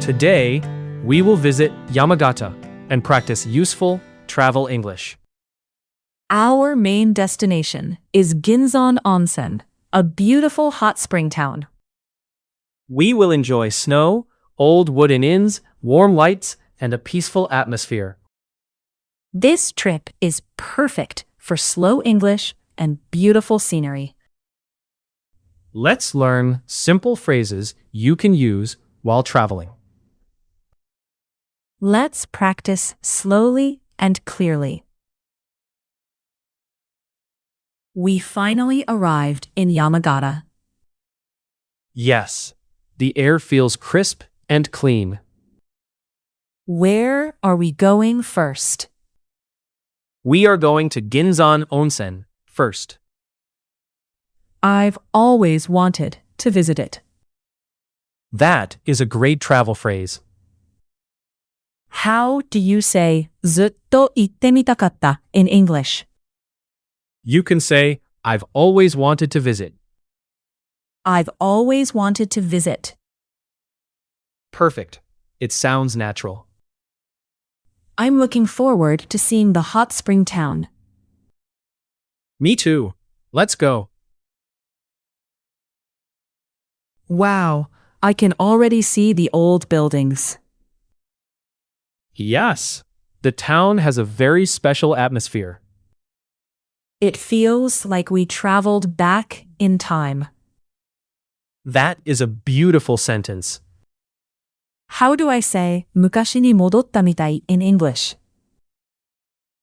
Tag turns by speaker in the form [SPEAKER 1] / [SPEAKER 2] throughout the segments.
[SPEAKER 1] Today, we will visit Yamagata and practice useful travel English.
[SPEAKER 2] Our main destination is Ginzan Onsen, a beautiful hot spring town.
[SPEAKER 1] We will enjoy snow, old wooden inns, warm lights, and a peaceful atmosphere.
[SPEAKER 2] This trip is perfect for slow English and beautiful scenery.
[SPEAKER 1] Let's learn simple phrases you can use while traveling.
[SPEAKER 2] Let's practice slowly and clearly. We finally arrived in Yamagata.
[SPEAKER 1] Yes, the air feels crisp and clean.
[SPEAKER 2] Where are we going first?
[SPEAKER 1] We are going to Ginzan Onsen first.
[SPEAKER 2] I've always wanted to visit it.
[SPEAKER 1] That is a great travel phrase.
[SPEAKER 2] How do you say ずっと行ってみたかった in English?
[SPEAKER 1] You can say, I've always wanted to visit.
[SPEAKER 2] I've always wanted to visit.
[SPEAKER 1] Perfect. It sounds natural.
[SPEAKER 2] I'm looking forward to seeing the hot spring town.
[SPEAKER 1] Me too. Let's go.
[SPEAKER 2] Wow, I can already see the old buildings.
[SPEAKER 1] Yes, the town has a very special atmosphere.
[SPEAKER 2] It feels like we traveled back in time.
[SPEAKER 1] That is a beautiful sentence.
[SPEAKER 2] How do I say 昔に戻ったみたい in English?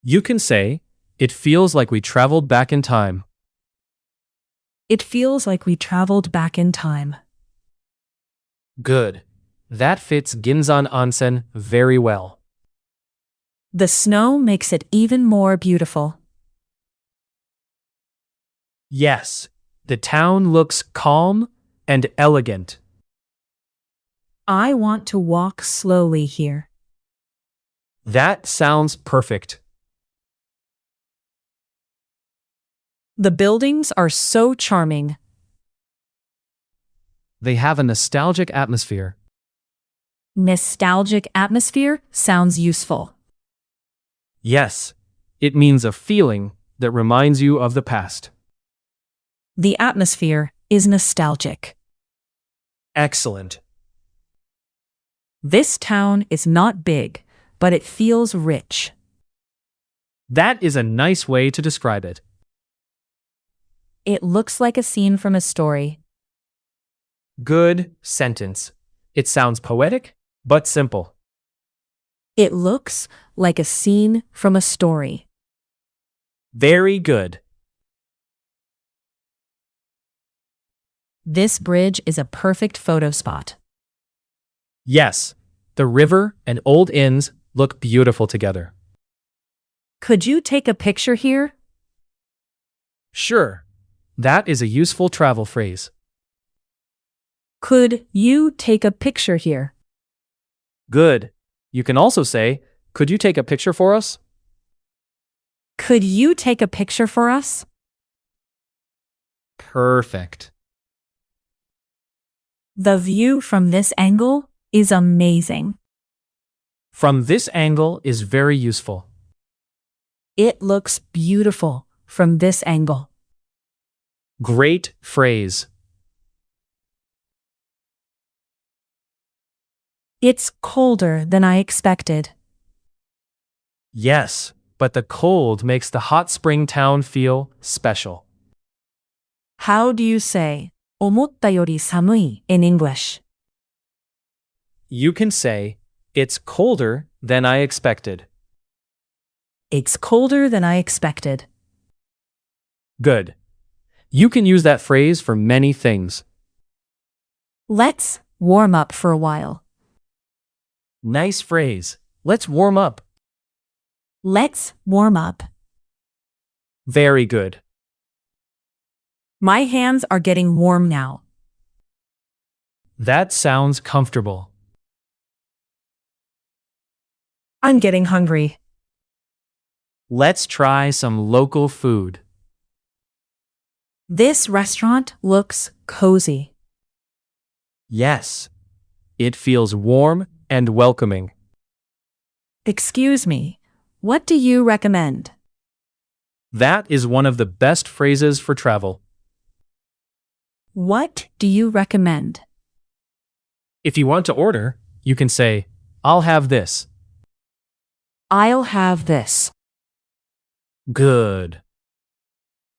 [SPEAKER 1] You can say, it feels like we traveled back in time.
[SPEAKER 2] It feels like we traveled back in time.
[SPEAKER 1] Good. That fits Ginzan Onsen very well.
[SPEAKER 2] The snow makes it even more beautiful.
[SPEAKER 1] Yes, the town looks calm and elegant.
[SPEAKER 2] I want to walk slowly here.
[SPEAKER 1] That sounds perfect.
[SPEAKER 2] The buildings are so charming.
[SPEAKER 1] They have a nostalgic atmosphere.
[SPEAKER 2] Nostalgic atmosphere sounds useful.
[SPEAKER 1] Yes, it means a feeling that reminds you of the past.
[SPEAKER 2] The atmosphere is nostalgic.
[SPEAKER 1] Excellent.
[SPEAKER 2] This town is not big, but it feels rich.
[SPEAKER 1] That is a nice way to describe it.
[SPEAKER 2] It looks like a scene from a story.
[SPEAKER 1] Good sentence. It sounds poetic, but simple.
[SPEAKER 2] It looks like a scene from a story.
[SPEAKER 1] Very good.
[SPEAKER 2] This bridge is a perfect photo spot.
[SPEAKER 1] Yes, the river and old inns look beautiful together.
[SPEAKER 2] Could you take a picture here?
[SPEAKER 1] Sure, that is a useful travel phrase.
[SPEAKER 2] Could you take a picture here?
[SPEAKER 1] Good. You can also say, could you take a picture for us?
[SPEAKER 2] Could you take a picture for us?
[SPEAKER 1] Perfect.
[SPEAKER 2] The view from this angle is amazing.
[SPEAKER 1] From this angle is very useful.
[SPEAKER 2] It looks beautiful from this angle.
[SPEAKER 1] Great phrase.
[SPEAKER 2] It's colder than I expected.
[SPEAKER 1] Yes, but the cold makes the hot spring town feel special.
[SPEAKER 2] How do you say 思ったより寒い in English?
[SPEAKER 1] You can say, it's colder than I expected.
[SPEAKER 2] It's colder than I expected.
[SPEAKER 1] Good. You can use that phrase for many things.
[SPEAKER 2] Let's warm up for a while.
[SPEAKER 1] Nice phrase. Let's warm up.
[SPEAKER 2] Let's warm up.
[SPEAKER 1] Very good.
[SPEAKER 2] My hands are getting warm now.
[SPEAKER 1] That sounds comfortable.
[SPEAKER 2] I'm getting hungry.
[SPEAKER 1] Let's try some local food.
[SPEAKER 2] This restaurant looks cozy.
[SPEAKER 1] Yes, it feels warm and welcoming.
[SPEAKER 2] Excuse me, what do you recommend?
[SPEAKER 1] That is one of the best phrases for travel.
[SPEAKER 2] What do you recommend?
[SPEAKER 1] If you want to order, you can say, I'll have this.
[SPEAKER 2] I'll have this.
[SPEAKER 1] Good.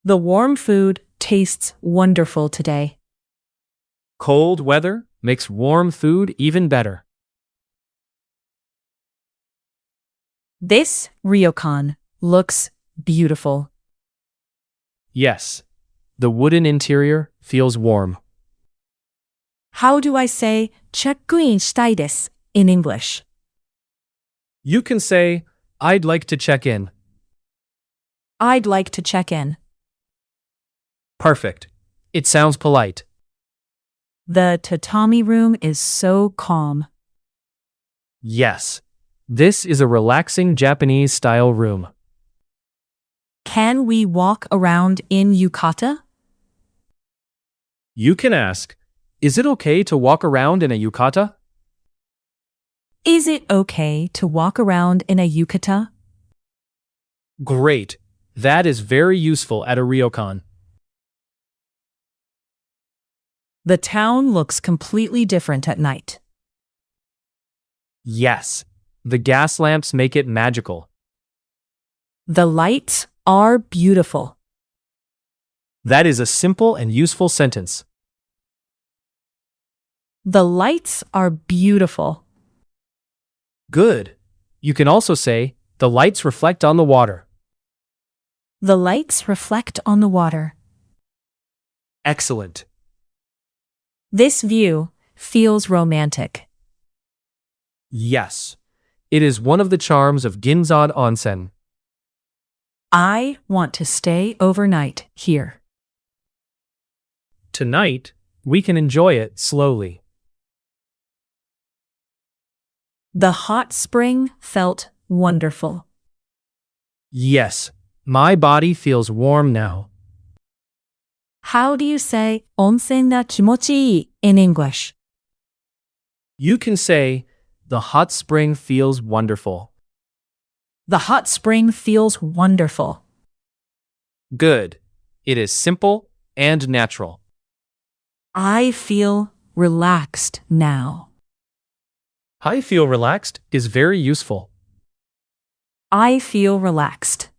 [SPEAKER 2] The warm food tastes wonderful today.
[SPEAKER 1] Cold weather makes warm food even better.
[SPEAKER 2] This ryokan looks beautiful.
[SPEAKER 1] Yes, the wooden interior feels warm.
[SPEAKER 2] How do I say チェックインしたいです in English?
[SPEAKER 1] You can say, I'd like to check in.
[SPEAKER 2] I'd like to check in.
[SPEAKER 1] Perfect. It sounds polite.
[SPEAKER 2] The tatami room is so calm.
[SPEAKER 1] Yes, this is a relaxing Japanese-style room.
[SPEAKER 2] Can we walk around in yukata?
[SPEAKER 1] You can ask, is it okay to walk around in a yukata?
[SPEAKER 2] Is it okay to walk around in a yukata?
[SPEAKER 1] Great. That is very useful at a ryokan.
[SPEAKER 2] The town looks completely different at night.
[SPEAKER 1] Yes, the gas lamps make it magical.
[SPEAKER 2] The lights are beautiful.
[SPEAKER 1] That is a simple and useful sentence.
[SPEAKER 2] The lights are beautiful.
[SPEAKER 1] Good. You can also say, the lights reflect on the water.
[SPEAKER 2] The lights reflect on the water.
[SPEAKER 1] Excellent.
[SPEAKER 2] This view feels romantic.
[SPEAKER 1] Yes, it is one of the charms of Ginzan Onsen.
[SPEAKER 2] I want to stay overnight here.
[SPEAKER 1] Tonight, we can enjoy it slowly.
[SPEAKER 2] The hot spring felt wonderful.
[SPEAKER 1] Yes, my body feels warm now.
[SPEAKER 2] How do you say 温泉が気持ちいい in English?
[SPEAKER 1] You can say, the hot spring feels wonderful.
[SPEAKER 2] The hot spring feels wonderful.
[SPEAKER 1] Good. It is simple and natural.
[SPEAKER 2] I feel relaxed now.
[SPEAKER 1] I feel relaxed is very useful.
[SPEAKER 2] I feel relaxed.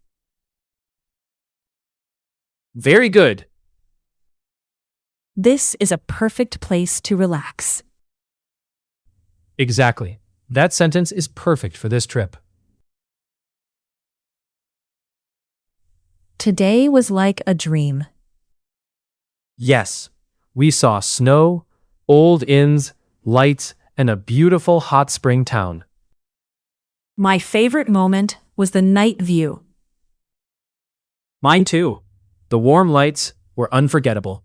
[SPEAKER 1] Very good.
[SPEAKER 2] This is a perfect place to relax.
[SPEAKER 1] Exactly. That sentence is perfect for this trip.
[SPEAKER 2] Today was like a dream.
[SPEAKER 1] Yes, we saw snow, old inns, lights, and a beautiful hot spring town.
[SPEAKER 2] My favorite moment was the night view.
[SPEAKER 1] Mine too. The warm lights were unforgettable.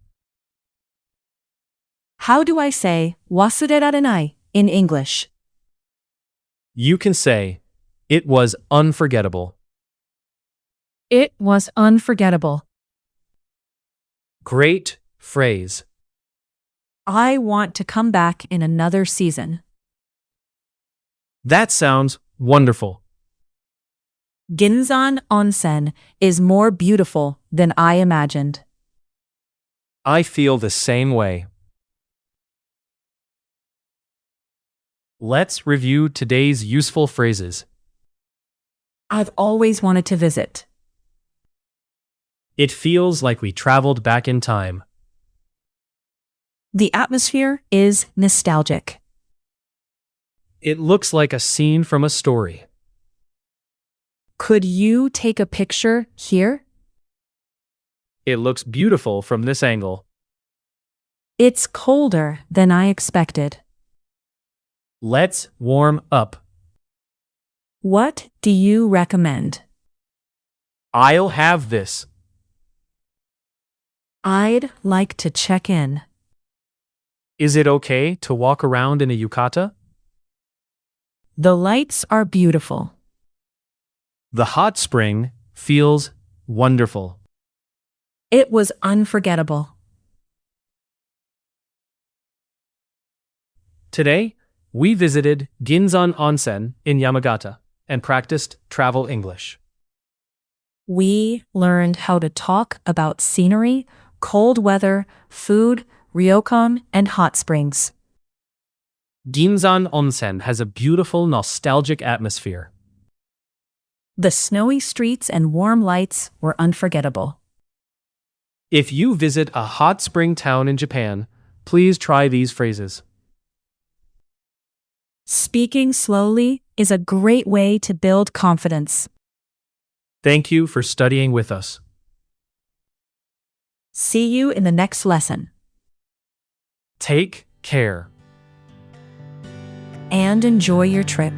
[SPEAKER 2] How do I say 忘れられない in English?
[SPEAKER 1] You can say, it was unforgettable.
[SPEAKER 2] It was unforgettable.
[SPEAKER 1] Great phrase.
[SPEAKER 2] I want to come back in another season.
[SPEAKER 1] That sounds wonderful.
[SPEAKER 2] Ginzan Onsen is more beautiful than I imagined.
[SPEAKER 1] I feel the same way. Let's review today's useful phrases.
[SPEAKER 2] I've always wanted to visit.
[SPEAKER 1] It feels like we traveled back in time.
[SPEAKER 2] The atmosphere is nostalgic.
[SPEAKER 1] It looks like a scene from a story.
[SPEAKER 2] Could you take a picture here?
[SPEAKER 1] It looks beautiful from this angle.
[SPEAKER 2] It's colder than I expected.
[SPEAKER 1] Let's warm up.
[SPEAKER 2] What do you recommend?
[SPEAKER 1] I'll have this.
[SPEAKER 2] I'd like to check in.
[SPEAKER 1] Is it okay to walk around in a yukata?
[SPEAKER 2] The lights are beautiful.
[SPEAKER 1] The hot spring feels wonderful.
[SPEAKER 2] It was unforgettable.
[SPEAKER 1] Today, We visited Ginzan Onsen in Yamagata and practiced travel English.
[SPEAKER 2] We learned how to talk about scenery, cold weather, food, ryokan, and hot springs.
[SPEAKER 1] Ginzan Onsen has a beautiful, nostalgic atmosphere.
[SPEAKER 2] The snowy streets and warm lights were unforgettable.
[SPEAKER 1] If you visit a hot spring town in Japan, please try these phrases.
[SPEAKER 2] Speaking slowly is a great way to build confidence.
[SPEAKER 1] Thank you for studying with us.
[SPEAKER 2] See you in the next lesson.
[SPEAKER 1] Take care.
[SPEAKER 2] And enjoy your trip.